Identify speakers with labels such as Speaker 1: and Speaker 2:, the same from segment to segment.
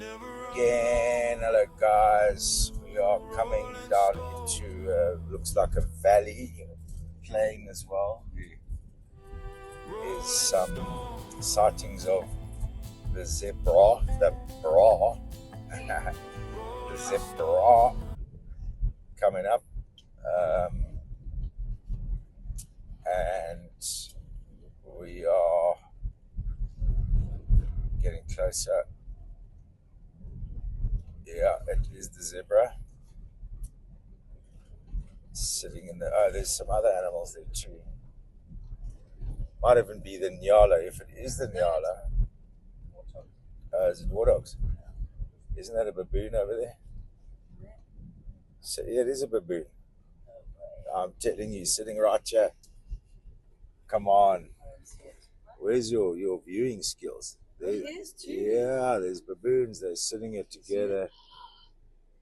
Speaker 1: Again, hello guys. We are coming down into looks like a valley, playing as well. There's some sightings of the zebra, the zebra coming up, and we are getting closer. Yeah, it is the zebra sitting in the. Oh, there's some other animals there too. Might even be the nyala. If it is the nyala, is it warthogs? Isn't that a baboon over there? So, yeah, it is a baboon. I'm telling you, sitting right here. Come on. Where's your viewing skills? Yeah, there's baboons. They're sitting here together.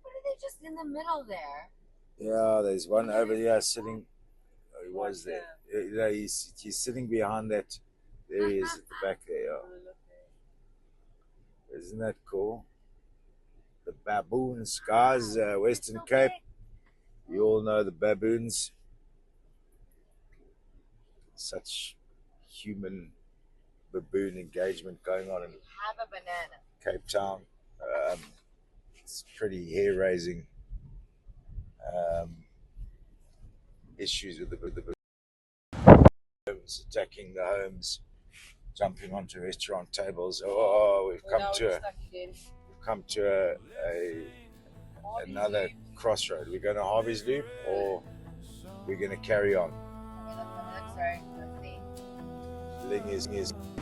Speaker 2: What are they just in the middle there?
Speaker 1: Yeah, there's one over here sitting. Oh, he was there. You know, he's sitting behind that. There he is at the back there. Yeah. Isn't that cool? The baboons, guys, Western Cape. You all know the baboons. Such human baboon engagement going on in
Speaker 2: Have a banana.
Speaker 1: Cape Town. It's pretty hair-raising issues with the baboons attacking the homes, jumping onto restaurant tables. Oh, we've come to another crossroad. We're going to Harvey's Loop, or we're going to carry on. Ling is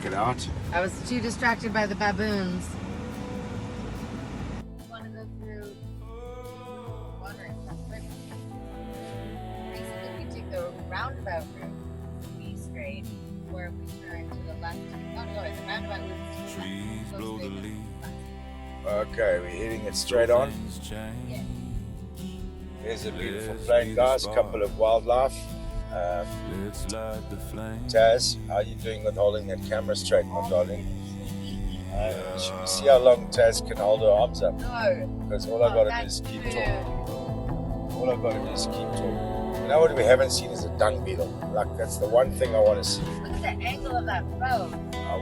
Speaker 1: get out.
Speaker 2: I was too distracted by the baboons. I want to go through water. Basically, we took the roundabout route. We straight, where we turned to the left. Oh no, it's a roundabout route.
Speaker 1: Okay, we're hitting it straight on.
Speaker 2: Yeah.
Speaker 1: Here's a beautiful plane, guys. A couple of wildlife. Taz, how are you doing with holding that camera straight, my darling? Should we see how long Taz can hold her arms up?
Speaker 2: No.
Speaker 1: Because all I got to do is keep talking. All I got to do is keep talking. You know what we haven't seen is a dung beetle. Like, that's the one thing I want to see.
Speaker 2: Look at the angle of that road.
Speaker 1: I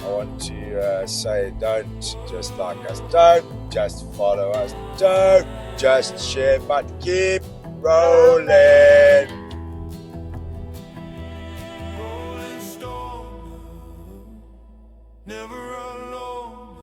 Speaker 1: want to say, don't just like us, don't just follow us, don't just share, but keep rolling.
Speaker 3: RollingStoner, never